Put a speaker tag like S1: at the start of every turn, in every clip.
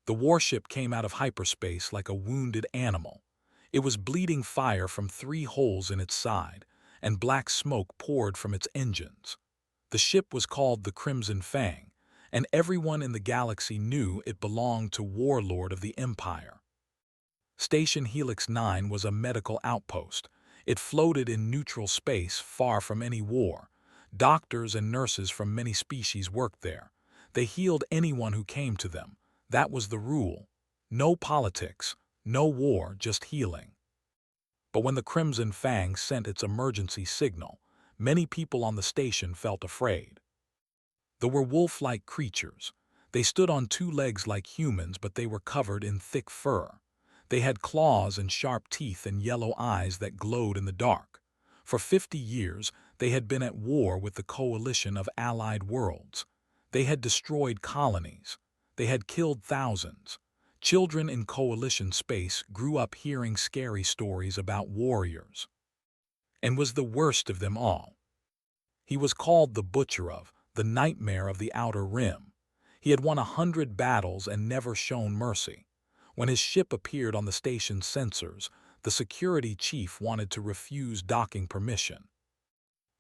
S1: The warship came out of hyperspace like a wounded animal. It was bleeding fire from 3 holes in its side, and black smoke poured from its engines. The ship was called the Crimson Fang, and everyone in the galaxy knew it belonged to Warlord of the Empire. Station Helix 9 was a medical outpost. It floated in neutral space far from any war. Doctors and nurses from many species worked there. They healed anyone who came to them. That was the rule. No politics, no war, just healing. But when the Crimson Fang sent its emergency signal, many people on the station felt afraid. They were wolf-like creatures. They stood on 2 legs like humans, but they were covered in thick fur. They had claws and sharp teeth and yellow eyes that glowed in the dark. For 50 years, they had been at war with the coalition of allied worlds. They had destroyed colonies. They had killed thousands. Children in coalition space grew up hearing scary stories about warriors. And was the worst of them all. He was called the Butcher of, the Nightmare of the Outer Rim. He had won 100 battles and never shown mercy. When his ship appeared on the station's sensors, the security chief wanted to refuse docking permission.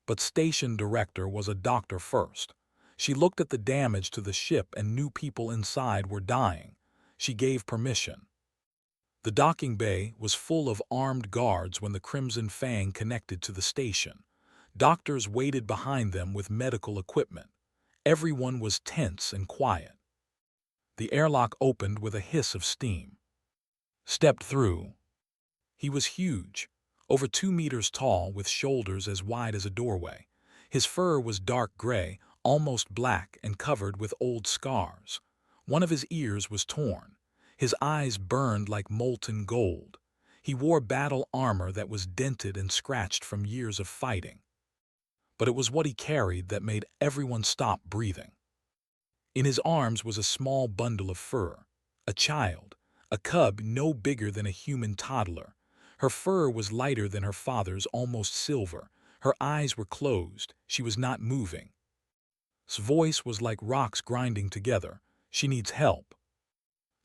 S1: But station director was a doctor first. She looked at the damage to the ship and knew people inside were dying. She gave permission. The docking bay was full of armed guards when the Crimson Fang connected to the station. Doctors waited behind them with medical equipment. Everyone was tense and quiet. The airlock opened with a hiss of steam. Stepped through. He was huge, over 2 meters tall with shoulders as wide as a doorway. His fur was dark gray, almost black and covered with old scars. One of his ears was torn. His eyes burned like molten gold. He wore battle armor that was dented and scratched from years of fighting. But it was what he carried that made everyone stop breathing. In his arms was a small bundle of fur. A child, a cub no bigger than a human toddler. Her fur was lighter than her father's, almost silver. Her eyes were closed. She was not moving. His voice was like rocks grinding together. She needs help.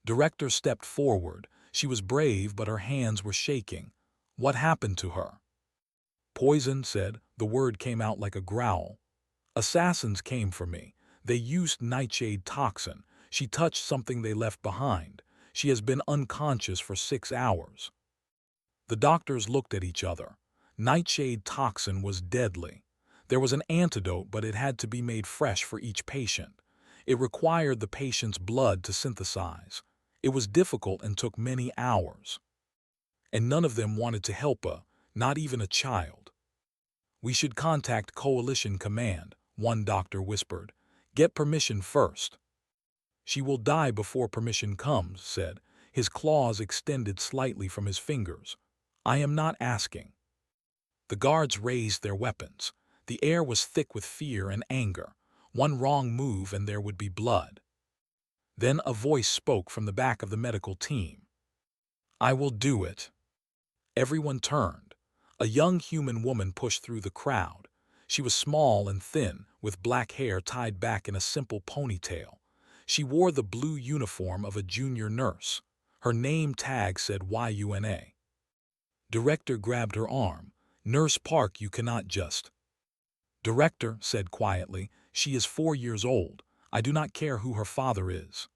S1: Director stepped forward. She was brave, but her hands were shaking. What happened to her? Poison, said. The word came out like a growl. Assassins came for me. They used nightshade toxin. She touched something they left behind. She has been unconscious for 6 hours. The doctors looked at each other. Nightshade toxin was deadly. There was an antidote, but it had to be made fresh for each patient. It required the patient's blood to synthesize. It was difficult and took many hours. And none of them wanted to help her, not even a child. We should contact Coalition Command, one doctor whispered. Get permission first. She will die before permission comes, said. His claws extended slightly from his fingers. I am not asking. The guards raised their weapons. The air was thick with fear and anger. One wrong move and there would be blood. Then a voice spoke from the back of the medical team. I will do it. Everyone turned. A young human woman pushed through the crowd. She was small and thin, with black hair tied back in a simple ponytail. She wore the blue uniform of a junior nurse. Her name tag said YUNA. Director grabbed her arm. Nurse Park, you cannot just. Director said quietly, she is 4 years old. I do not care who her father is.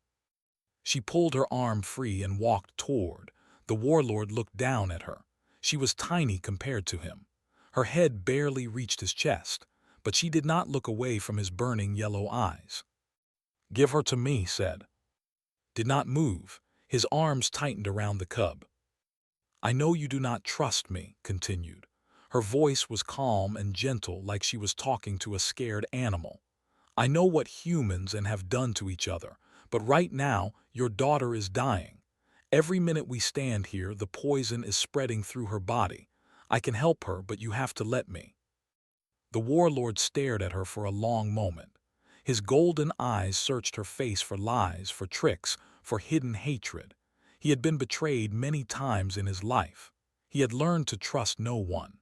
S1: She pulled her arm free and walked toward. The warlord looked down at her. She was tiny compared to him. Her head barely reached his chest, but she did not look away from his burning yellow eyes. Give her to me, said. Did not move. His arms tightened around the cub. I know you do not trust me, continued. Her voice was calm and gentle, like she was talking to a scared animal. I know what humans and have done to each other, but right now your daughter is dying. Every minute we stand here, the poison is spreading through her body. I can help her, but you have to let me. The warlord stared at her for a long moment. His golden eyes searched her face for lies, for tricks, for hidden hatred. He had been betrayed many times in his life. He had learned to trust no one.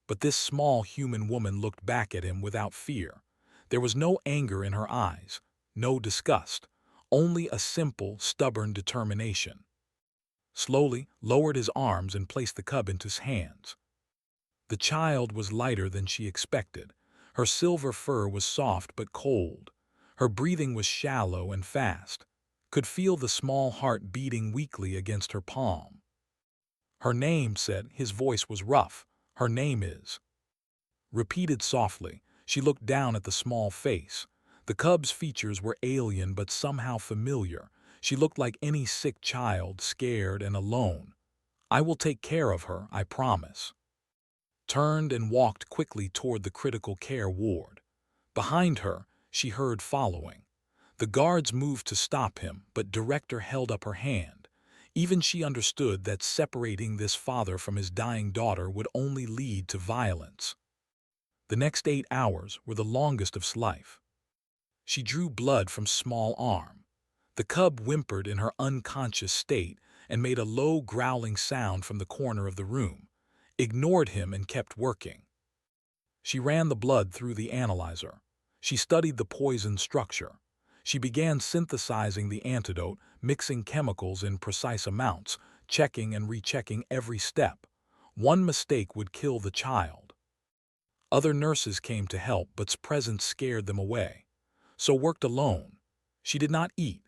S1: But this small human woman looked back at him without fear. There was no anger in her eyes, no disgust, only a simple, stubborn determination. Slowly lowered his arms and placed the cub into his hands. The child was lighter than she expected. Her silver fur was soft but cold. Her breathing was shallow and fast. Could feel the small heart beating weakly against her palm. "Her name," said, his voice was rough. "Her name is—" Repeated softly. She looked down at the small face. The cub's features were alien but somehow familiar. She looked like any sick child, scared and alone. "I will take care of her, I promise." Turned and walked quickly toward the critical care ward. Behind her, she heard following. The guards moved to stop him, but Director held up her hand. Even she understood that separating this father from his dying daughter would only lead to violence. The next 8 hours were the longest of his life. She drew blood from small arm. The cub whimpered in her unconscious state and made a low growling sound from the corner of the room, ignored him and kept working. She ran the blood through the analyzer. She studied the poison structure. She began synthesizing the antidote, mixing chemicals in precise amounts, checking and rechecking every step. One mistake would kill the child. Other nurses came to help, but's presence scared them away. So worked alone. She did not eat.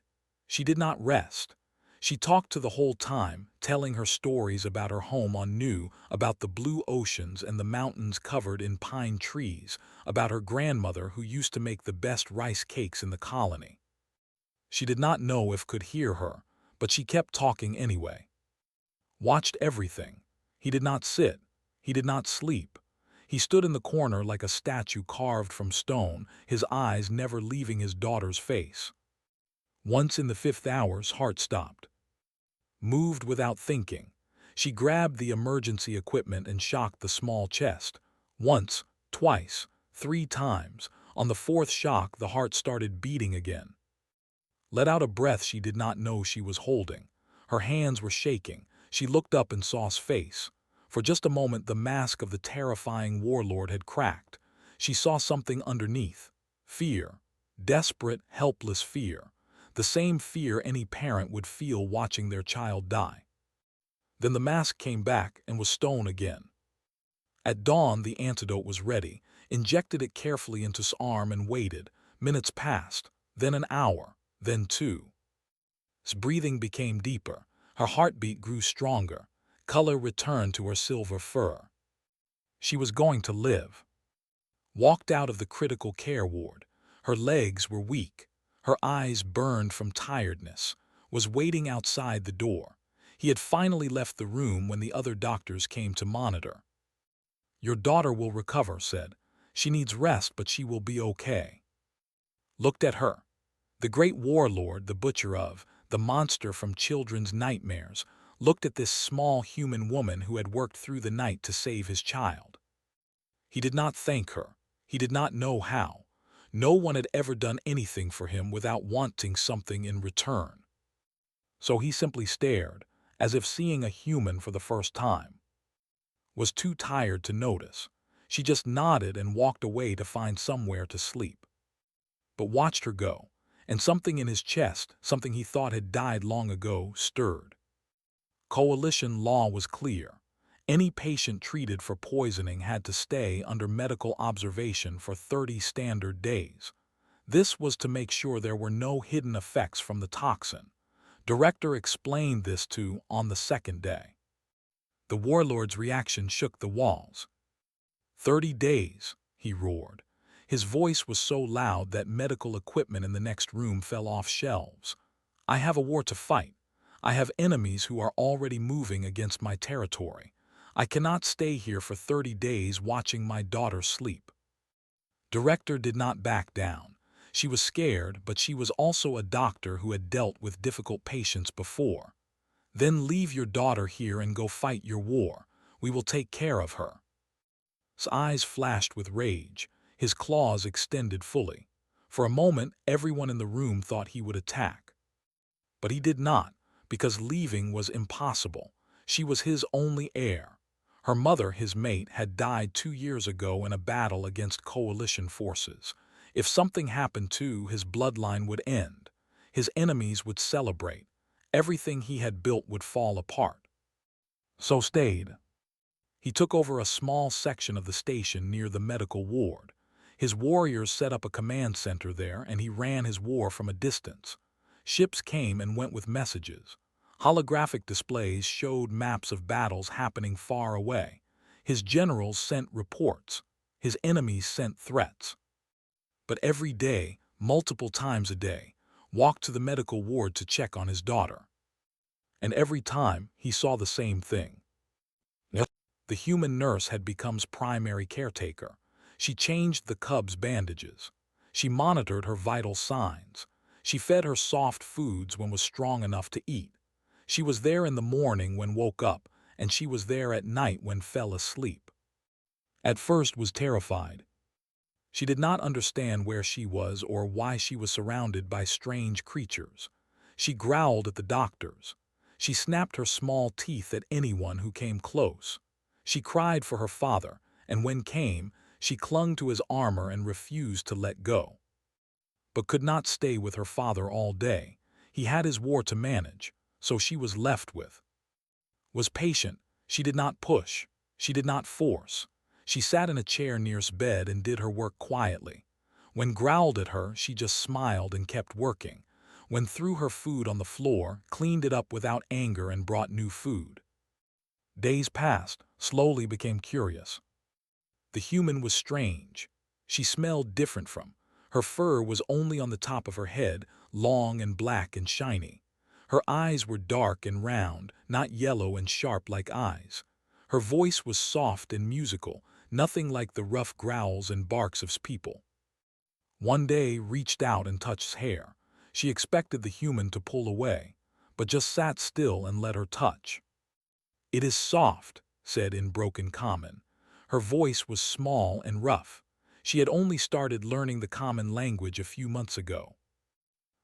S1: She did not rest. She talked to the whole time, telling her stories about her home on New, about the blue oceans and the mountains covered in pine trees, about her grandmother who used to make the best rice cakes in the colony. She did not know if could hear her, but she kept talking anyway. Watched everything. He did not sit. He did not sleep. He stood in the corner like a statue carved from stone, his eyes never leaving his daughter's face. Once in the 5th hour's heart stopped. Moved without thinking. She grabbed the emergency equipment and shocked the small chest. Once, twice, 3 times. On the 4th shock, the heart started beating again. Let out a breath she did not know she was holding. Her hands were shaking. She looked up and saw his face. For just a moment, the mask of the terrifying warlord had cracked. She saw something underneath. Fear. Desperate, helpless fear. The same fear any parent would feel watching their child die. Then the mask came back and was stone again. At dawn, the antidote was ready, injected it carefully into his arm and waited. Minutes passed, then an hour, then 2. His breathing became deeper. Her heartbeat grew stronger. Color returned to her silver fur. She was going to live. Walked out of the critical care ward. Her legs were weak. Her eyes burned from tiredness. Was waiting outside the door. He had finally left the room when the other doctors came to monitor. "Your daughter will recover," said. "She needs rest, but she will be okay." Looked at her. The great warlord, the butcher of, the monster from children's nightmares, looked at this small human woman who had worked through the night to save his child. He did not thank her. He did not know how. No one had ever done anything for him without wanting something in return. So he simply stared, as if seeing a human for the first time. Was too tired to notice. She just nodded and walked away to find somewhere to sleep. But watched her go, and something in his chest, something he thought had died long ago, stirred. Coalition law was clear. Any patient treated for poisoning had to stay under medical observation for 30 standard days. This was to make sure there were no hidden effects from the toxin. Director explained this to on the 2nd day. The warlord's reaction shook the walls. 30 days, he roared. His voice was so loud that medical equipment in the next room fell off shelves. "I have a war to fight. I have enemies who are already moving against my territory. I cannot stay here for 30 days watching my daughter sleep." Director did not back down. She was scared, but she was also a doctor who had dealt with difficult patients before. "Then leave your daughter here and go fight your war. We will take care of her." His eyes flashed with rage. His claws extended fully. For a moment, everyone in the room thought he would attack. But he did not, because leaving was impossible. She was his only heir. Her mother, his mate, had died 2 years ago in a battle against coalition forces. If something happened to his bloodline would end. His enemies would celebrate. Everything he had built would fall apart. So stayed. He took over a small section of the station near the medical ward. His warriors set up a command center there, and he ran his war from a distance. Ships came and went with messages. Holographic displays showed maps of battles happening far away. His generals sent reports. His enemies sent threats. But every day, multiple times a day, walked to the medical ward to check on his daughter. And every time, he saw the same thing. The human nurse had become primary caretaker. She changed the cub's bandages. She monitored her vital signs. She fed her soft foods when was strong enough to eat. She was there in the morning when woke up, and she was there at night when fell asleep. At first was terrified. She did not understand where she was or why she was surrounded by strange creatures. She growled at the doctors. She snapped her small teeth at anyone who came close. She cried for her father, and when came, she clung to his armor and refused to let go. But could not stay with her father all day. He had his war to manage, so she was left with. Was patient. She did not push. She did not force. She sat in a chair near his bed and did her work quietly. When growled at her, she just smiled and kept working. When threw her food on the floor, cleaned it up without anger and brought new food. Days passed, slowly became curious. The human was strange. She smelled different from. Her fur was only on the top of her head, long and black and shiny. Her eyes were dark and round, not yellow and sharp like eyes. Her voice was soft and musical, nothing like the rough growls and barks of people. One day reached out and touched his hair. She expected the human to pull away, but just sat still and let her touch. "It is soft," said in broken common. Her voice was small and rough. She had only started learning the common language a few months ago.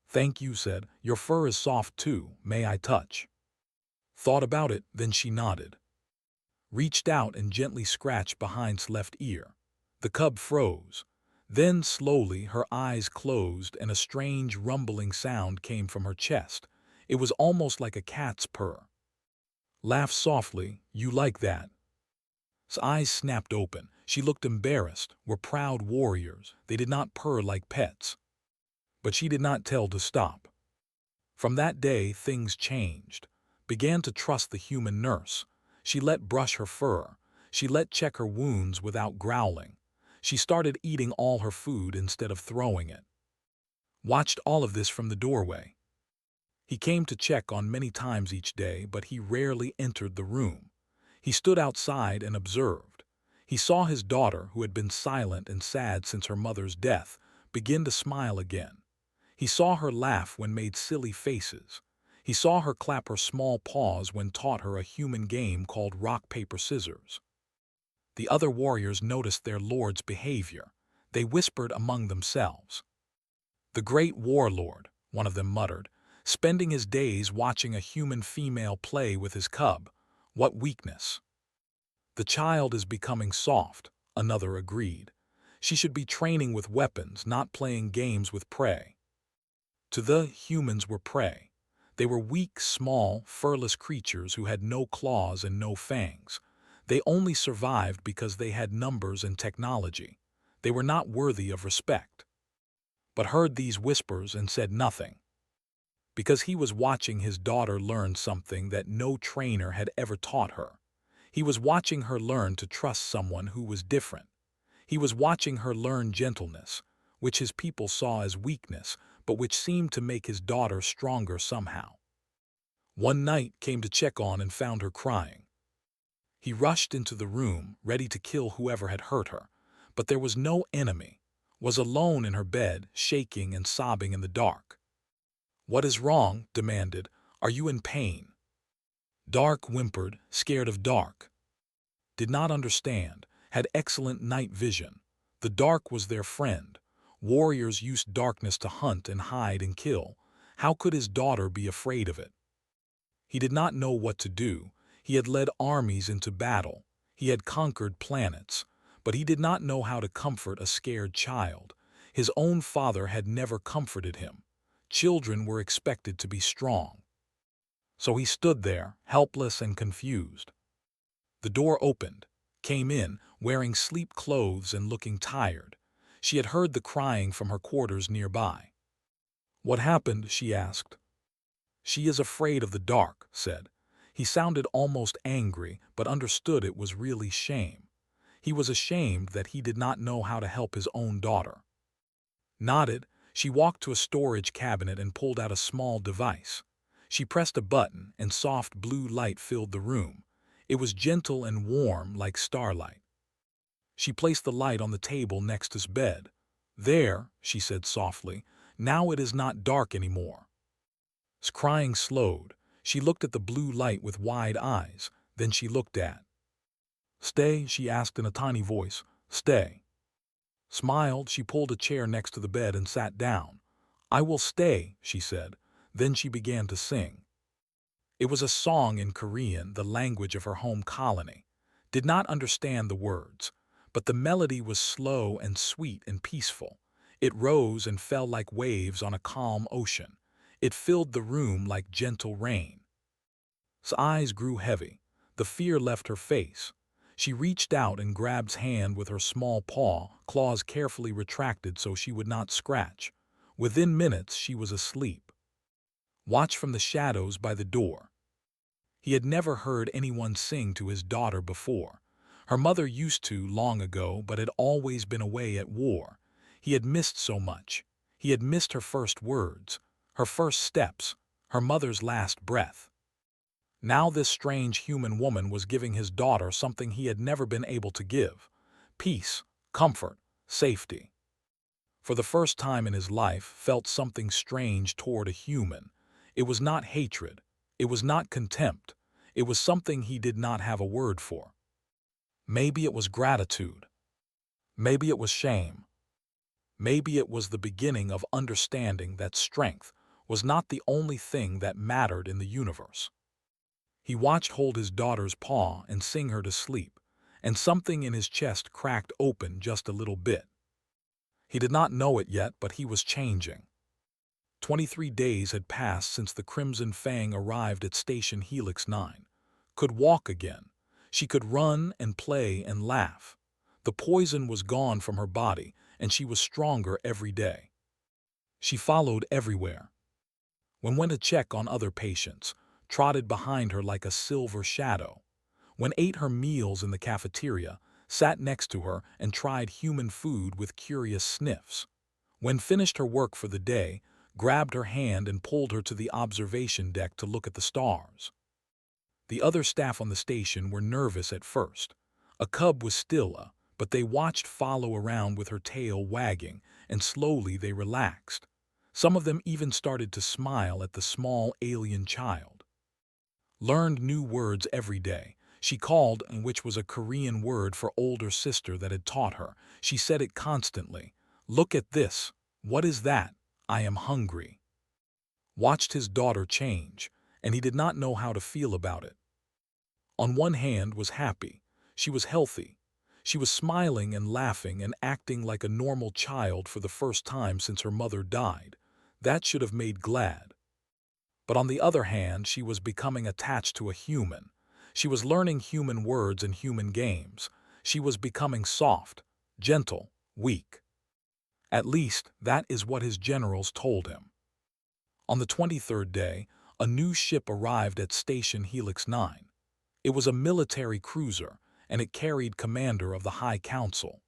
S1: "Thank you," said. "Your fur is soft too. May I touch?" Thought about it, then she nodded. Reached out and gently scratched behind his left ear. The cub froze. Then slowly her eyes closed and a strange rumbling sound came from her chest. It was almost like a cat's purr. Laughed softly. "You like that?" His eyes snapped open. She looked embarrassed. Were proud warriors. They did not purr like pets. But she did not tell to stop. From that day, things changed. Began to trust the human nurse. She let brush her fur. She let check her wounds without growling. She started eating all her food instead of throwing it. Watched all of this from the doorway. He came to check on many times each day, but he rarely entered the room. He stood outside and observed. He saw his daughter, who had been silent and sad since her mother's death, begin to smile again. He saw her laugh when made silly faces. He saw her clap her small paws when taught her a human game called rock, paper, scissors. The other warriors noticed their lord's behavior. They whispered among themselves. "The great Warlord," one of them muttered, "spending his days watching a human female play with his cub. What weakness." "The child is becoming soft," another agreed. "She should be training with weapons, not playing games with prey." To the humans were prey. They were weak, small, furless creatures who had no claws and no fangs. They only survived because they had numbers and technology. They were not worthy of respect. But heard these whispers and said nothing. Because he was watching his daughter learn something that no trainer had ever taught her. He was watching her learn to trust someone who was different. He was watching her learn gentleness, which his people saw as weakness, but which seemed to make his daughter stronger somehow. One night came to check on and found her crying. He rushed into the room, ready to kill whoever had hurt her, but there was no enemy. Was alone in her bed, shaking and sobbing in the dark. "What is wrong?" demanded. "Are you in pain?" Dark whimpered, scared of dark. Did not understand, had excellent night vision. The dark was their friend. Warriors used darkness to hunt and hide and kill. How could his daughter be afraid of it? He did not know what to do. He had led armies into battle. He had conquered planets. But he did not know how to comfort a scared child. His own father had never comforted him. Children were expected to be strong. So he stood there, helpless and confused. The door opened. Came in, wearing sleep clothes and looking tired. She had heard the crying from her quarters nearby. "What happened?" she asked. "She is afraid of the dark," said. He sounded almost angry, but understood it was really shame. He was ashamed that he did not know how to help his own daughter. Nodded, she walked to a storage cabinet and pulled out a small device. She pressed a button, and soft blue light filled the room. It was gentle and warm like starlight. She placed the light on the table next to his bed. "There," she said softly, "now it is not dark anymore." His crying slowed. She looked at the blue light with wide eyes. Then she looked at. "Stay?" she asked in a tiny voice. "Stay." Smiled, she pulled a chair next to the bed and sat down. "I will stay," she said. Then she began to sing. It was a song in Korean, the language of her home colony. Did not understand the words, but the melody was slow and sweet and peaceful. It rose and fell like waves on a calm ocean. It filled the room like gentle rain. His eyes grew heavy. The fear left her face. She reached out and grabbed his hand with her small paw, claws carefully retracted so she would not scratch. Within minutes, she was asleep. Watched from the shadows by the door. He had never heard anyone sing to his daughter before. Her mother used to long ago, but had always been away at war. He had missed so much. He had missed her first words, her first steps, her mother's last breath. Now this strange human woman was giving his daughter something he had never been able to give: peace, comfort, safety. For the first time in his life, felt something strange toward a human. It was not hatred. It was not contempt. It was something he did not have a word for. Maybe it was gratitude. Maybe it was shame. Maybe it was the beginning of understanding that strength was not the only thing that mattered in the universe. He watched hold his daughter's paw and sing her to sleep, and something in his chest cracked open just a little bit. He did not know it yet, but he was changing. 23 days had passed since the Crimson Fang arrived at Station Helix 9. Could walk again. She could run and play and laugh. The poison was gone from her body, and she was stronger every day. She followed everywhere. Went to check on other patients, trotted behind her like a silver shadow. When ate her meals in the cafeteria, sat next to her and tried human food with curious sniffs. When finished her work for the day, grabbed her hand and pulled her to the observation deck to look at the stars. The other staff on the station were nervous at first. A cub was still, but they watched follow around with her tail wagging, and slowly they relaxed. Some of them even started to smile at the small alien child. Learned new words every day. She called, which was a Korean word for older sister that had taught her. She said it constantly. "Look at this. What is that? I am hungry." Watched his daughter change, and he did not know how to feel about it. On one hand was happy. She was healthy. She was smiling and laughing and acting like a normal child for the first time since her mother died. That should have made glad. But on the other hand, she was becoming attached to a human. She was learning human words and human games. She was becoming soft, gentle, weak. At least, that is what his generals told him. On the 23rd day, a new ship arrived at Station Helix 9. It was a military cruiser, and it carried commander of the High Council.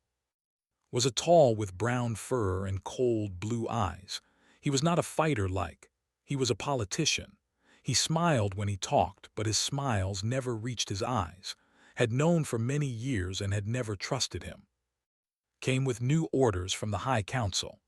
S1: Was a tall with brown fur and cold blue eyes. He was not a fighter like. He was a politician. He smiled when he talked, but his smiles never reached his eyes. Had known for many years and had never trusted him. Came with new orders from the High Council.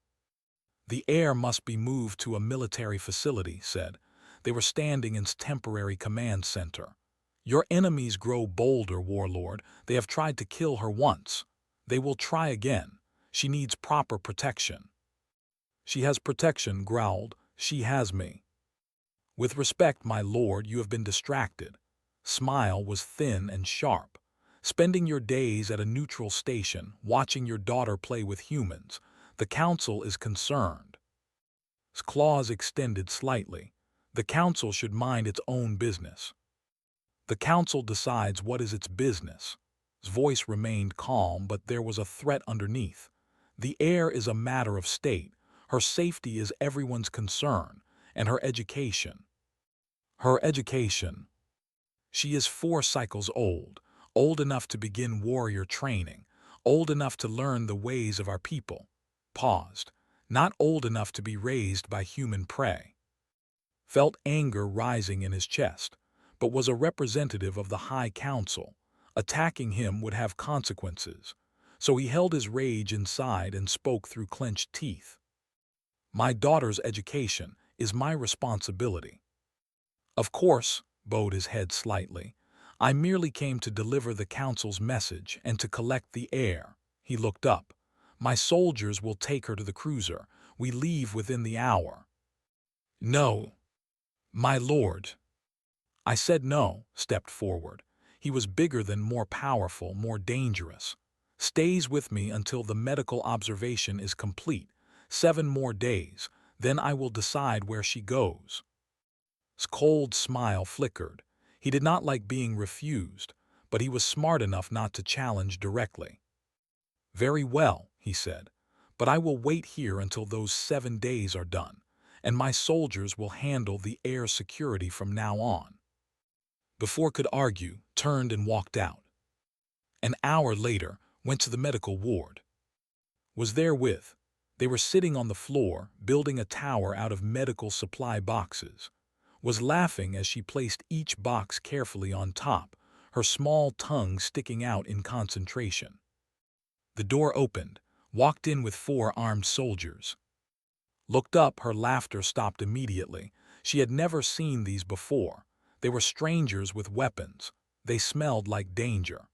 S1: The air must be moved to a military facility, said. They were standing in its temporary command center. Your enemies grow bolder, Warlord. They have tried to kill her once. They will try again. She needs proper protection. She has protection, Growled. She has me. With respect, my lord, you have been distracted. Smile was thin and sharp. Spending your days at a neutral station, watching your daughter play with humans. The council is concerned. His claws extended slightly. The council should mind its own business. The council decides what is its business. His voice remained calm, but there was a threat underneath. The heir is a matter of state. Her safety is everyone's concern, and her education. Her education. She is 4 cycles old, old enough to begin warrior training, old enough to learn the ways of our people. Paused. Not old enough to be raised by human prey. Felt anger rising in his chest, but was a representative of the High Council. Attacking him would have consequences, so he held his rage inside and spoke through clenched teeth. My daughter's education is my responsibility. Of course, bowed his head slightly. I merely came to deliver the council's message and to collect the heir. He looked up. My soldiers will take her to the cruiser. We leave within the hour. No, my lord. I said no, stepped forward. He was bigger than, more powerful, more dangerous. Stays with me until the medical observation is complete. 7 more days, then I will decide where she goes. His cold smile flickered. He did not like being refused, but he was smart enough not to challenge directly. Very well, he said, but I will wait here until those 7 days are done, and my soldiers will handle the air security from now on. Before could argue, turned and walked out. An hour later, went to the medical ward. Was there with. They were sitting on the floor, building a tower out of medical supply boxes. Was laughing as she placed each box carefully on top, her small tongue sticking out in concentration. The door opened, walked in with 4 armed soldiers. Looked up, her laughter stopped immediately. She had never seen these before. They were strangers with weapons. They smelled like danger.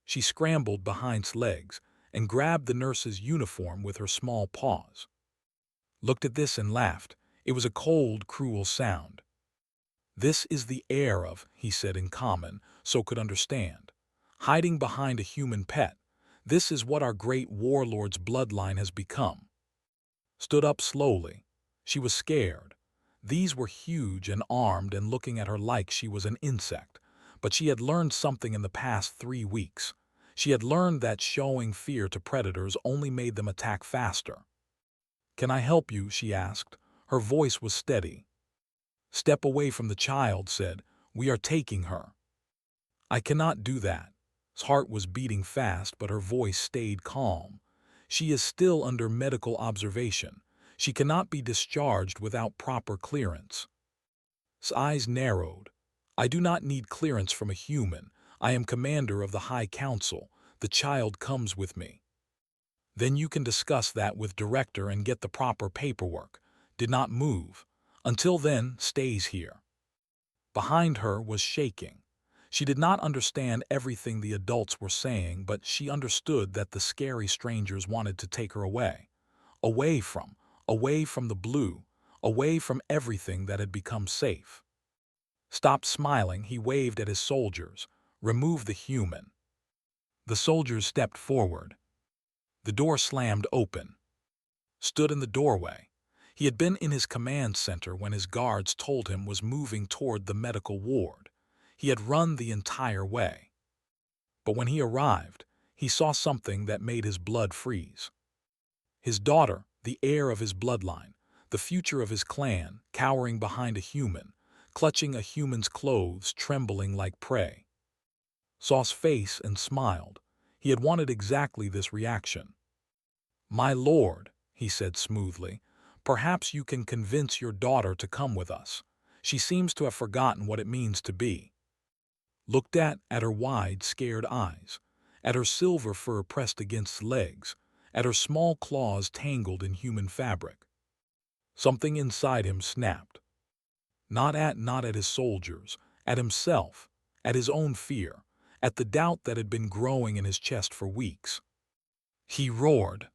S1: She scrambled behind his legs and grabbed the nurse's uniform with her small paws. Looked at this and laughed. It was a cold, cruel sound. This is the heir of, he said in common, so could understand. Hiding behind a human pet. This is what our great warlord's bloodline has become. Stood up slowly. She was scared. These were huge and armed and looking at her like she was an insect. But she had learned something in the past 3 weeks. She had learned that showing fear to predators only made them attack faster. "Can I help you?" she asked. Her voice was steady. "Step away from the child," said. "We are taking her." "I cannot do that." His heart was beating fast, but her voice stayed calm. "She is still under medical observation. She cannot be discharged without proper clearance." His eyes narrowed. "I do not need clearance from a human. I am commander of the High Council. The child comes with me." "Then you can discuss that with director and get the proper paperwork." Did not move. "Until then, stays here." Behind her was shaking. She did not understand everything the adults were saying, but she understood that the scary strangers wanted to take her away. Away from the blue, away from everything that had become safe. Stopped smiling, he waved at his soldiers. "Remove the human." The soldiers stepped forward. The door slammed open. Stood in the doorway. He had been in his command center when his guards told him was moving toward the medical ward. He had run the entire way. But when he arrived, he saw something that made his blood freeze. His daughter, the heir of his bloodline, the future of his clan, cowering behind a human, clutching a human's clothes, trembling like prey. Saw his face and smiled. He had wanted exactly this reaction. "My lord," he said smoothly, "perhaps you can convince your daughter to come with us. She seems to have forgotten what it means to be." Looked at her wide, scared eyes, at her silver fur pressed against legs, at her small claws tangled in human fabric. Something inside him snapped. Not at his soldiers, at himself, at his own fear, at the doubt that had been growing in his chest for weeks. He roared.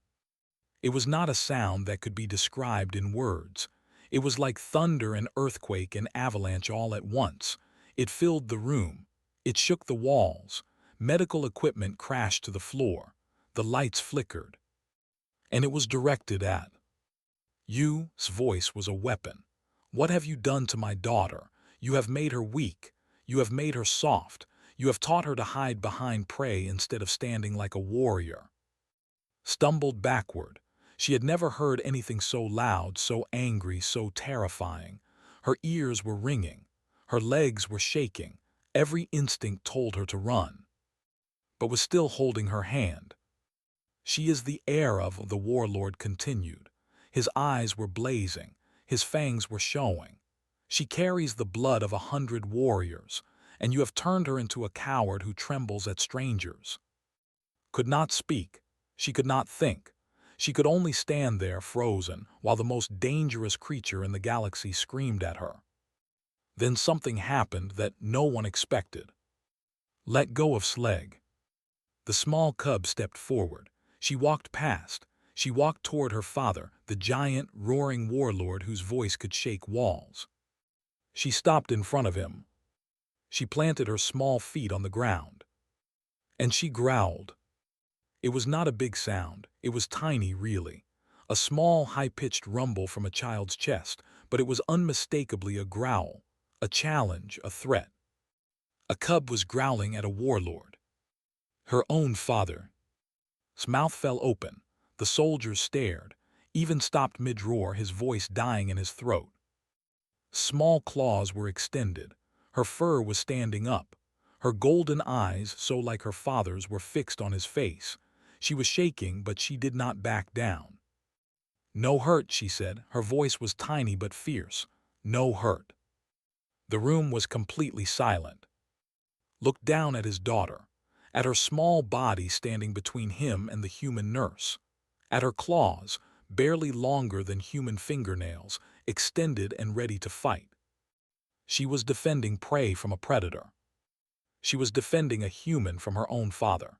S1: It was not a sound that could be described in words. It was like thunder and earthquake and avalanche all at once. It filled the room. It shook the walls. Medical equipment crashed to the floor. The lights flickered. And it was directed at You's voice was a weapon. What have you done to my daughter? You have made her weak. You have made her soft. You have taught her to hide behind prey instead of standing like a warrior. Stumbled backward. She had never heard anything so loud, so angry, so terrifying. Her ears were ringing. Her legs were shaking. Every instinct told her to run, but was still holding her hand. She is the heir of, the warlord continued. His eyes were blazing. His fangs were showing. She carries the blood of 100 warriors, and you have turned her into a coward who trembles at strangers. Could not speak. She could not think. She could only stand there frozen while the most dangerous creature in the galaxy screamed at her. Then something happened that no one expected. Let go of Slag. The small cub stepped forward. She walked past. She walked toward her father, the giant, roaring warlord whose voice could shake walls. She stopped in front of him. She planted her small feet on the ground. And she growled. It was not a big sound. It was tiny, really. A small, high-pitched rumble from a child's chest, but it was unmistakably a growl, a challenge, a threat. A cub was growling at a warlord. Her own father. His mouth fell open. The soldiers stared, even stopped mid-roar, his voice dying in his throat. Small claws were extended. Her fur was standing up. Her golden eyes, so like her father's, were fixed on his face. She was shaking, but she did not back down. No hurt, she said. Her voice was tiny but fierce. No hurt. The room was completely silent. Looked down at his daughter, at her small body standing between him and the human nurse, at her claws, barely longer than human fingernails, extended and ready to fight. She was defending prey from a predator. She was defending a human from her own father.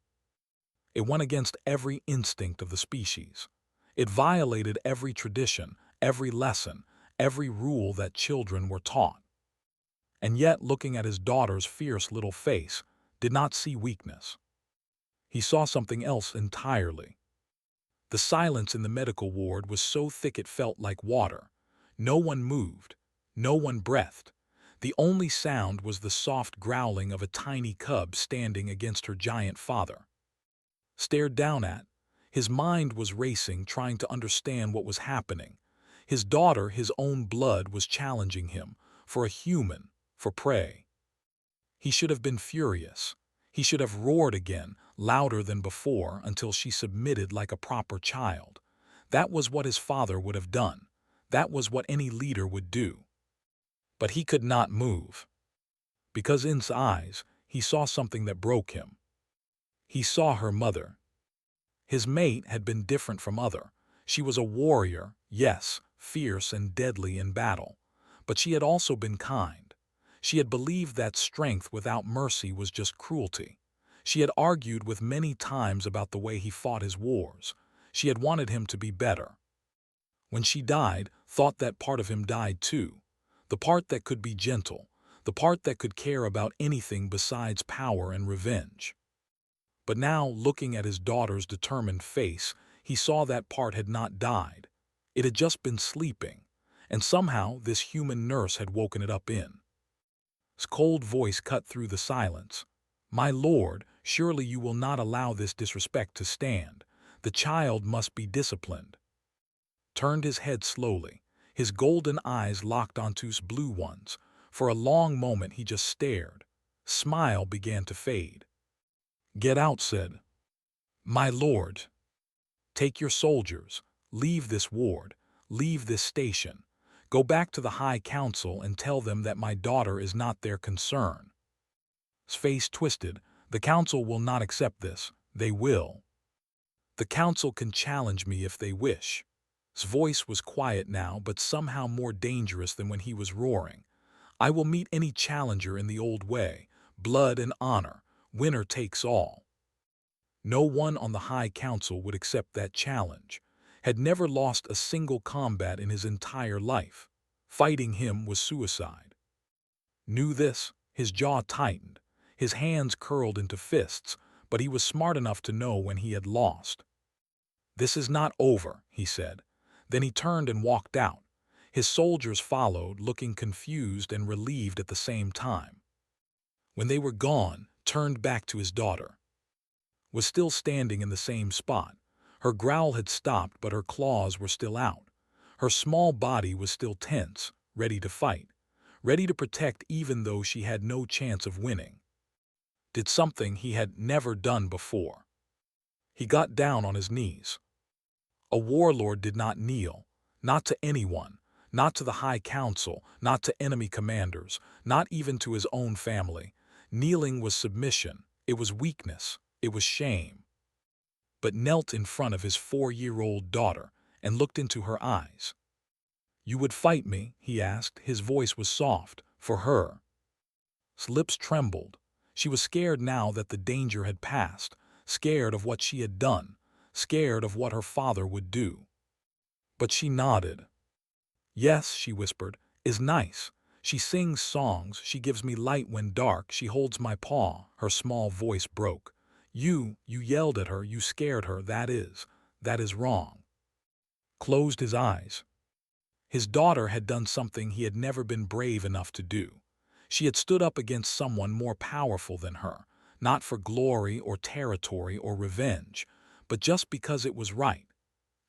S1: It went against every instinct of the species. It violated every tradition, every lesson, every rule that children were taught. And yet, looking at his daughter's fierce little face, did not see weakness. He saw something else entirely. The silence in the medical ward was so thick it felt like water. No one moved. No one breathed. The only sound was the soft growling of a tiny cub standing against her giant father. Stared down at. His mind was racing, trying to understand what was happening. His daughter, his own blood, was challenging him, for a human, for prey. He should have been furious. He should have roared again, louder than before, until she submitted like a proper child. That was what his father would have done. That was what any leader would do. But he could not move. Because in his eyes, he saw something that broke him. He saw her mother. His mate had been different from other. She was a warrior, yes, fierce and deadly in battle. But she had also been kind. She had believed that strength without mercy was just cruelty. She had argued with many times about the way he fought his wars. She had wanted him to be better. When she died, thought that part of him died too. The part that could be gentle. The part that could care about anything besides power and revenge. But now, looking at his daughter's determined face, he saw that part had not died. It had just been sleeping, and somehow this human nurse had woken it up in. His cold voice cut through the silence. "My lord, surely you will not allow this disrespect to stand. The child must be disciplined." Turned his head slowly. His golden eyes locked onto his blue ones. For a long moment he just stared. Smile began to fade. "Get out," said. "My lord. Take your soldiers. Leave this ward. Leave this station. Go back to the High Council and tell them that my daughter is not their concern." His face twisted. "The council will not accept this. They will. The council can challenge me if they wish." His voice was quiet now, but somehow more dangerous than when he was roaring. "I will meet any challenger in the old way. Blood and honor. Winner takes all." No one on the High Council would accept that challenge. Had never lost a single combat in his entire life. Fighting him was suicide. Knew this, his jaw tightened. His hands curled into fists, but he was smart enough to know when he had lost. "This is not over," he said. Then he turned and walked out. His soldiers followed, looking confused and relieved at the same time. When they were gone, turned back to his daughter. Was still standing in the same spot. Her growl had stopped, but her claws were still out. Her small body was still tense, ready to fight, ready to protect even though she had no chance of winning. Did something he had never done before. He got down on his knees. A warlord did not kneel, not to anyone, not to the High Council, not to enemy commanders, not even to his own family. Kneeling was submission, it was weakness, it was shame. But knelt in front of his 4-year-old daughter and looked into her eyes. "You would fight me?" he asked. His voice was soft, for her. His lips trembled. She was scared now that the danger had passed, scared of what she had done, scared of what her father would do. But she nodded. "Yes," she whispered, "is nice. She sings songs, she gives me light when dark, she holds my paw." Her small voice broke. You yelled at her, you scared her, that is wrong." Closed his eyes. His daughter had done something he had never been brave enough to do. She had stood up against someone more powerful than her, not for glory or territory or revenge, but just because it was right,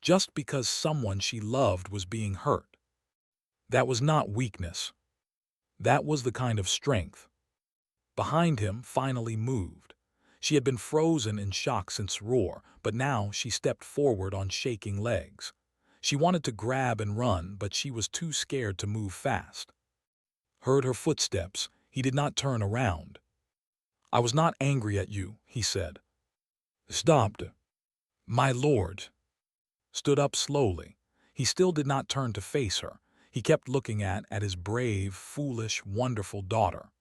S1: just because someone she loved was being hurt. That was not weakness. That was the kind of strength. Behind him finally moved. She had been frozen in shock since Roar, but now she stepped forward on shaking legs. She wanted to grab and run, but she was too scared to move fast. Heard her footsteps, he did not turn around. "I was not angry at you," he said. "Stopped." "My lord." Stood up slowly. He still did not turn to face her. He kept looking at his brave, foolish, wonderful daughter.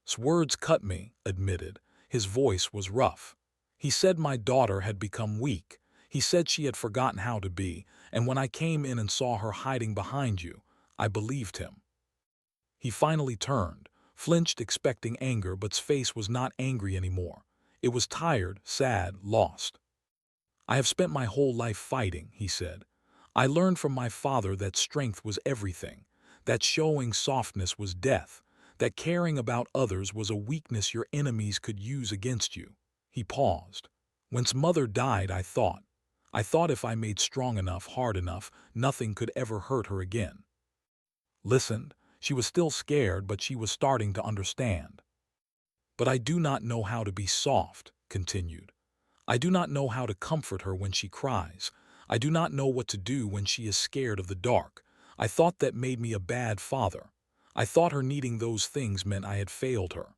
S1: "S words cut me," admitted. His voice was rough. He said my daughter had become weak. He said she had forgotten how to be, and when I came in and saw her hiding behind you, I believed him. He finally turned, flinched expecting anger, but his face was not angry anymore. It was tired, sad, lost. "I have spent my whole life fighting," he said. "I learned from my father that strength was everything, that showing softness was death, that caring about others was a weakness your enemies could use against you." He paused. "When's mother died, I thought if I made strong enough, hard enough, nothing could ever hurt her again." Listened. She was still scared, but she was starting to understand. "But I do not know how to be soft," continued. "I do not know how to comfort her when she cries. I do not know what to do when she is scared of the dark. I thought that made me a bad father. I thought her needing those things meant I had failed her."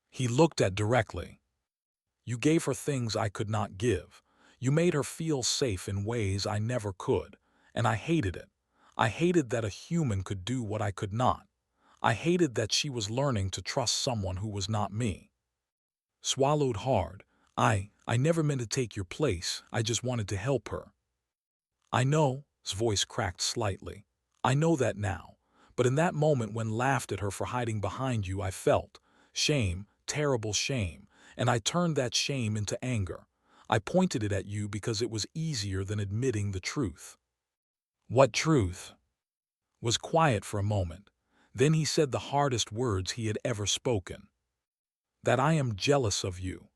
S1: He looked at directly. "You gave her things I could not give. You made her feel safe in ways I never could, and I hated it. I hated that a human could do what I could not. I hated that she was learning to trust someone who was not me." Swallowed hard. I never meant to take your place, I just wanted to help her." "I know," his voice cracked slightly. "I know that now. But in that moment when laughed at her for hiding behind you, I felt shame, terrible shame, and I turned that shame into anger. I pointed it at you because it was easier than admitting the truth." "What truth?" Was quiet for a moment. Then he said the hardest words he had ever spoken. "That I am jealous of you."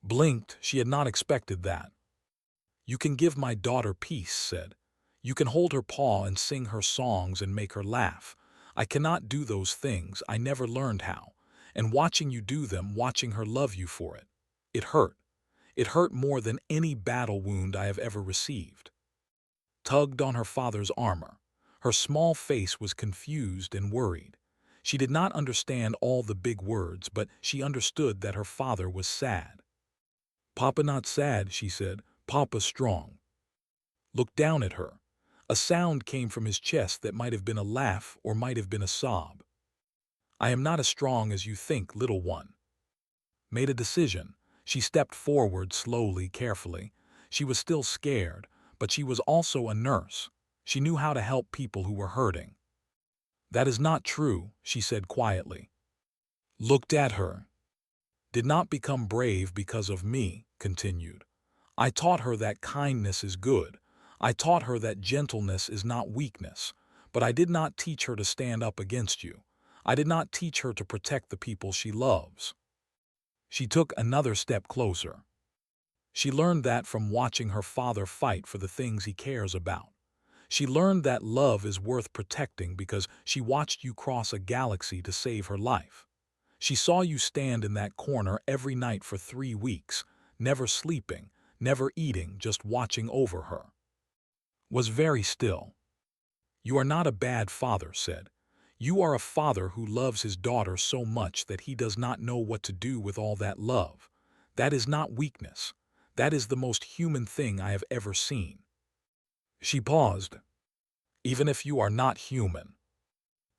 S1: Blinked, she had not expected that. "You can give my daughter peace," said. "You can hold her paw and sing her songs and make her laugh. I cannot do those things, I never learned how. And watching you do them, watching her love you for it, it hurt. It hurt more than any battle wound I have ever received." Tugged on her father's armor. Her small face was confused and worried. She did not understand all the big words, but she understood that her father was sad. "Papa not sad," she said. "Papa strong." Looked down at her. A sound came from his chest that might have been a laugh or might have been a sob. "I am not as strong as you think, little one." Made a decision. She stepped forward slowly, carefully. She was still scared, but she was also a nurse. She knew how to help people who were hurting. "That is not true," she said quietly. Looked at her. "Did not become brave because of me," continued. "I taught her that kindness is good. I taught her that gentleness is not weakness, but I did not teach her to stand up against you. I did not teach her to protect the people she loves." She took another step closer. She learned that from watching her father fight for the things he cares about. She learned that love is worth protecting because she watched you cross a galaxy to save her life. She saw you stand in that corner every night for 3 weeks, never sleeping, never eating, just watching over her. Was very still. "You are not a bad father," said. "You are a father who loves his daughter so much that he does not know what to do with all that love. That is not weakness. That is the most human thing I have ever seen." She paused. "Even if you are not human."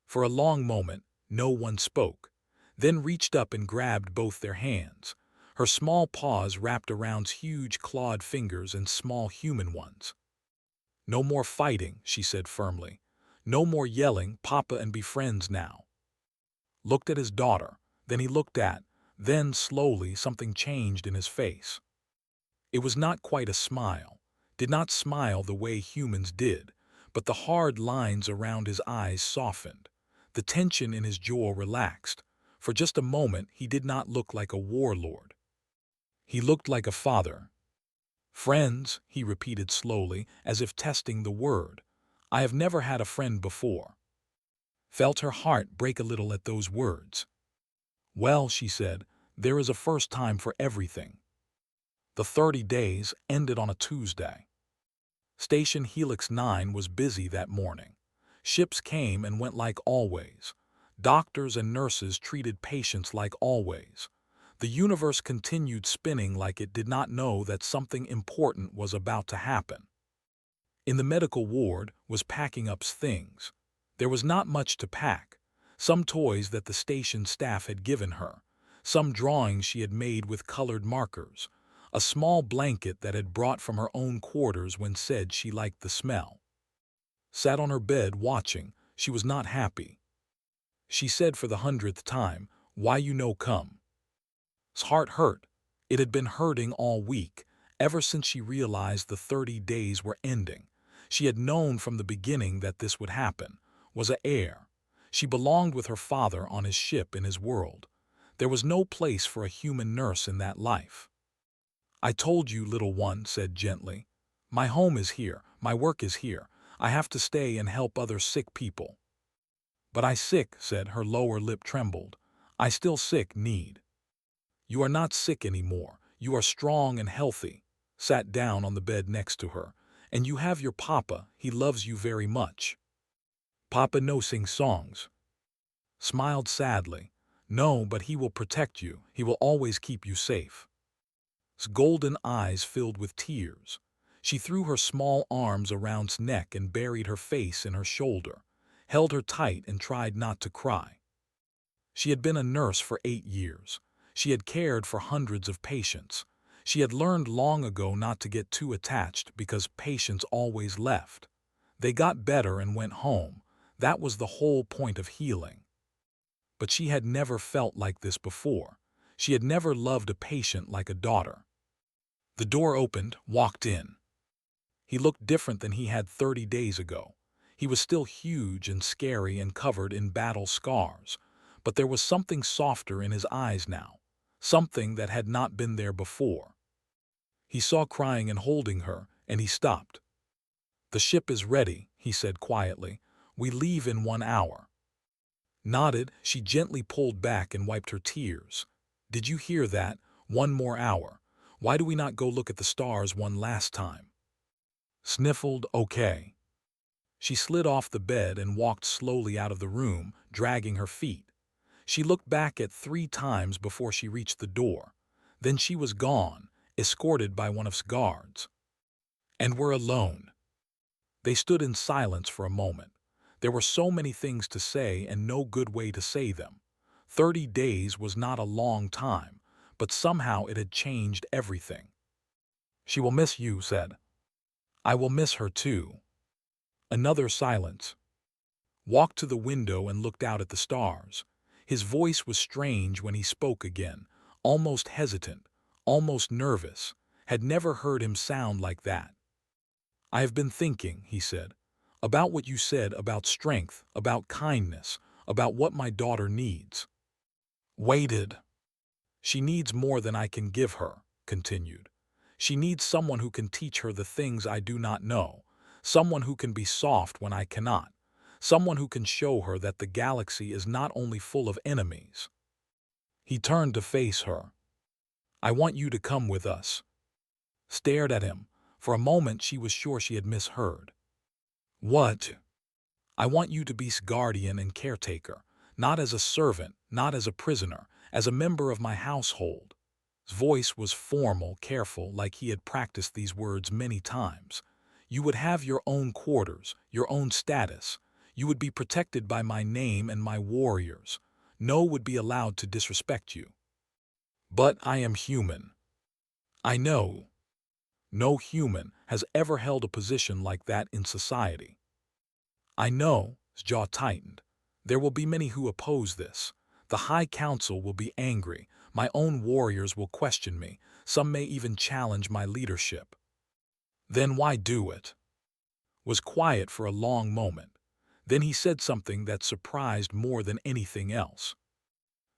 S1: For a long moment, no one spoke, then reached up and grabbed both their hands. Her small paws wrapped around huge clawed fingers and small human ones. "No more fighting," she said firmly. "No more yelling, Papa, and be friends now." Looked at his daughter, then he looked at, then slowly something changed in his face. It was not quite a smile, did not smile the way humans did, but the hard lines around his eyes softened. The tension in his jaw relaxed. For just a moment he did not look like a warlord. He looked like a father. "Friends," he repeated slowly, as if testing the word. "I have never had a friend before." Felt her heart break a little at those words. "Well," she said, "there is a first time for everything." The 30 days ended on a Tuesday. Station Helix 9 was busy that morning. Ships came and went like always. Doctors and nurses treated patients like always. The universe continued spinning like it did not know that something important was about to happen. In the medical ward was packing up things. There was not much to pack. Some toys that the station staff had given her. Some drawings she had made with colored markers. A small blanket that had brought from her own quarters when said she liked the smell. Sat on her bed watching. She was not happy. She said for the 100th time, "Why you no come?" His heart hurt. It had been hurting all week, ever since she realized the 30 days were ending. She had known from the beginning that this would happen, was a heir. She belonged with her father on his ship in his world. There was no place for a human nurse in that life. "I told you, little one," said gently. "My home is here, my work is here. I have to stay and help other sick people." "But I sick," said, her lower lip trembled. "I still sick, need." "You are not sick anymore. You are strong and healthy." Sat down on the bed next to her. "And you have your papa, he loves you very much." "Papa no sing songs." Smiled sadly. "No, but he will protect you. He will always keep you safe." His golden eyes filled with tears. She threw her small arms around his neck and buried her face in her shoulder, held her tight and tried not to cry. She had been a nurse for 8 years. She had cared for hundreds of patients. She had learned long ago not to get too attached because patients always left. They got better and went home. That was the whole point of healing. But she had never felt like this before. She had never loved a patient like a daughter. The door opened, walked in. He looked different than he had 30 days ago. He was still huge and scary and covered in battle scars, but there was something softer in his eyes now, something that had not been there before. He saw crying and holding her, and he stopped. "The ship is ready," he said quietly. "We leave in 1 hour." Nodded, she gently pulled back and wiped her tears. "Did you hear that? 1 more hour. Why do we not go look at the stars one last time?" Sniffled, "Okay." She slid off the bed and walked slowly out of the room, dragging her feet. She looked back at 3 times before she reached the door. Then she was gone, escorted by one of his guards. And were alone. They stood in silence for a moment. There were so many things to say and no good way to say them. 30 days was not a long time, but somehow it had changed everything. "She will miss you," said. "I will miss her too." Another silence. Walked to the window and looked out at the stars. His voice was strange when he spoke again, almost hesitant, almost nervous. Had never heard him sound like that. I have been thinking, he said, about what you said about strength, about kindness, about what my daughter needs. Waited. She needs more than I can give her, continued. She needs someone who can teach her the things I do not know, someone who can be soft when I cannot, someone who can show her that the galaxy is not only full of enemies. He turned to face her. I want you to come with us. Stared at him. For a moment she was sure she had misheard. What? I want you to be guardian and caretaker, not as a servant, not as a prisoner, as a member of my household. His voice was formal, careful, like he had practiced these words many times. You would have your own quarters, your own status. You would be protected by my name and my warriors. No would be allowed to disrespect you. But I am human. I know. No human has ever held a position like that in society. I know, his jaw tightened. There will be many who oppose this. The High Council will be angry. My own warriors will question me. Some may even challenge my leadership. Then why do it? Was quiet for a long moment. Then he said something that surprised more than anything else.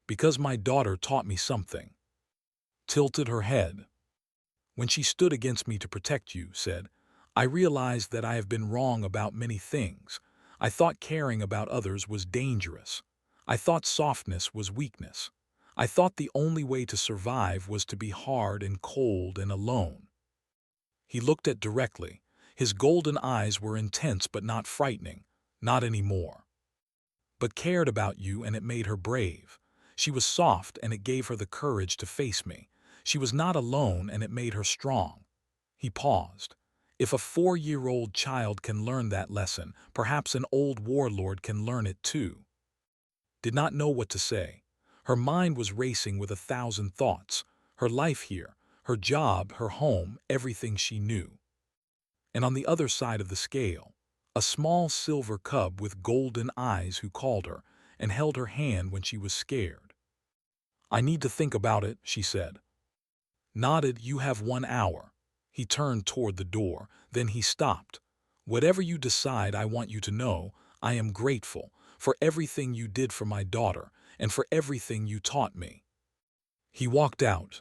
S1: Because my daughter taught me something. Tilted her head. When she stood against me to protect you, said, I realized that I have been wrong about many things. I thought caring about others was dangerous. I thought softness was weakness. I thought the only way to survive was to be hard and cold and alone. He looked at directly. His golden eyes were intense but not frightening, not anymore. But cared about you and it made her brave. She was soft and it gave her the courage to face me. She was not alone and it made her strong. He paused. If a 4-year-old child can learn that lesson, perhaps an old warlord can learn it too. Did not know what to say. Her mind was racing with 1,000 thoughts. Her life here, her job, her home, everything she knew. And on the other side of the scale, a small silver cub with golden eyes who called her and held her hand when she was scared. I need to think about it, she said. Nodded, you have 1 hour. He turned toward the door, then he stopped. Whatever you decide, I want you to know, I am grateful for everything you did for my daughter and for everything you taught me. He walked out,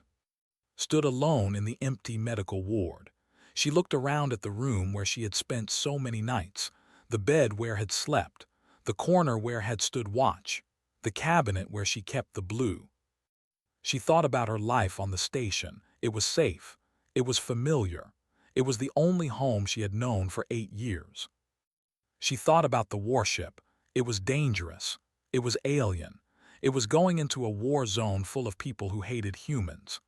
S1: stood alone in the empty medical ward. She looked around at the room where she had spent so many nights, the bed where had slept, the corner where had stood watch, the cabinet where she kept the blue. She thought about her life on the station. It was safe. It was familiar. It was the only home she had known for 8 years. She thought about the warship. It was dangerous. It was alien. It was going into a war zone full of people who hated humans.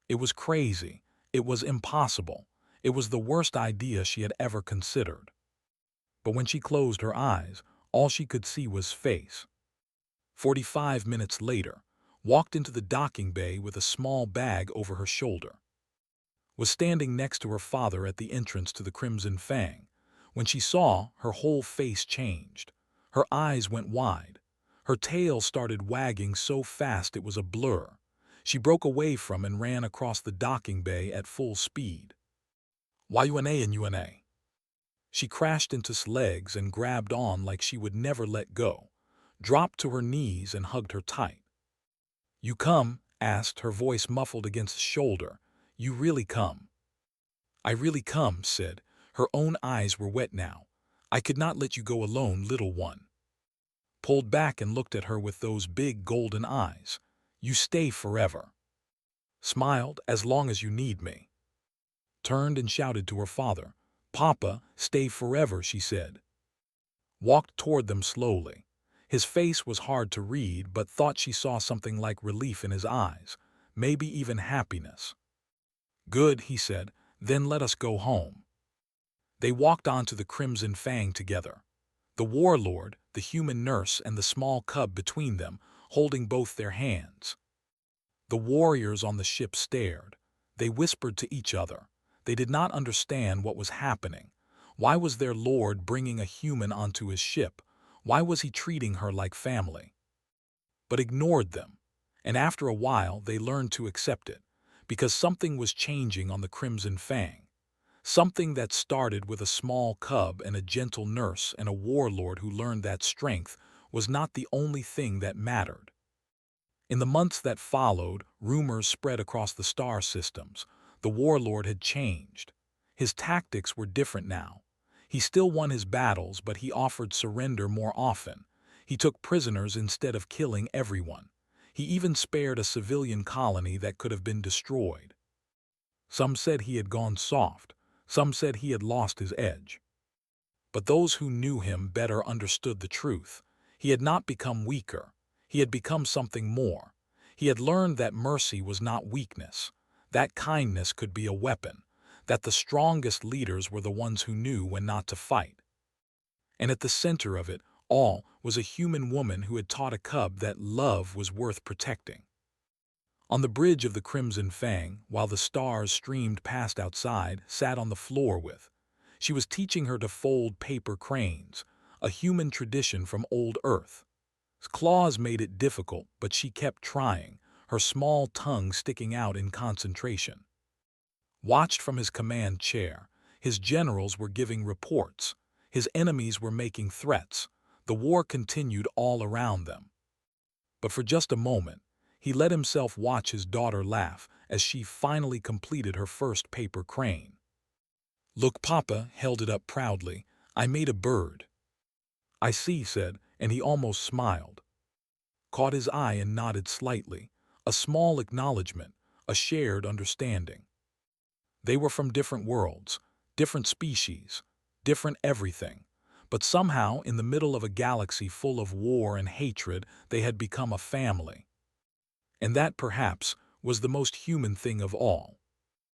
S1: It was crazy. It was impossible. It was the worst idea she had ever considered. But when she closed her eyes, all she could see was face. 45 minutes later, walked into the docking bay with a small bag over her shoulder. Was standing next to her father at the entrance to the Crimson Fang. When she saw, her whole face changed. Her eyes went wide. Her tail started wagging so fast it was a blur. She broke away from and ran across the docking bay at full speed. YUNA and UNA. She crashed into his legs and grabbed on like she would never let go, dropped to her knees and hugged her tight. You come? Asked, her voice muffled against his shoulder. You really come? I really come, said. Her own eyes were wet now. I could not let you go alone, little one. Pulled back and looked at her with those big golden eyes. You stay forever. Smiled, as long as you need me. Turned and shouted to her father. Papa, stay forever, she said. Walked toward them slowly. His face was hard to read, but thought she saw something like relief in his eyes, maybe even happiness. Good, he said, then let us go home. They walked on to the Crimson Fang together. The warlord, the human nurse, and the small cub between them, holding both their hands. The warriors on the ship stared. They whispered to each other. They did not understand what was happening. Why was their lord bringing a human onto his ship? Why was he treating her like family? But ignored them. And after a while, they learned to accept it, because something was changing on the Crimson Fang. Something that started with a small cub and a gentle nurse and a warlord who learned that strength was not the only thing that mattered. In the months that followed, rumors spread across the star systems. The warlord had changed. His tactics were different now. He still won his battles, but he offered surrender more often. He took prisoners instead of killing everyone. He even spared a civilian colony that could have been destroyed. Some said he had gone soft. Some said he had lost his edge. But those who knew him better understood the truth. He had not become weaker. He had become something more. He had learned that mercy was not weakness, that kindness could be a weapon, that the strongest leaders were the ones who knew when not to fight. And at the center of it all was a human woman who had taught a cub that love was worth protecting. On the bridge of the Crimson Fang, while the stars streamed past outside, sat on the floor with. She was teaching her to fold paper cranes, a human tradition from old Earth. Claws made it difficult, but she kept trying, her small tongue sticking out in concentration. Watched from his command chair, his generals were giving reports. His enemies were making threats. The war continued all around them. But for just a moment, he let himself watch his daughter laugh as she finally completed her first paper crane. "Look," Papa held it up proudly. "I made a bird." "I see," said, and he almost smiled. Caught his eye and nodded slightly, a small acknowledgement, a shared understanding. They were from different worlds, different species, different everything, but somehow in the middle of a galaxy full of war and hatred they had become a family. And that, perhaps, was the most human thing of all.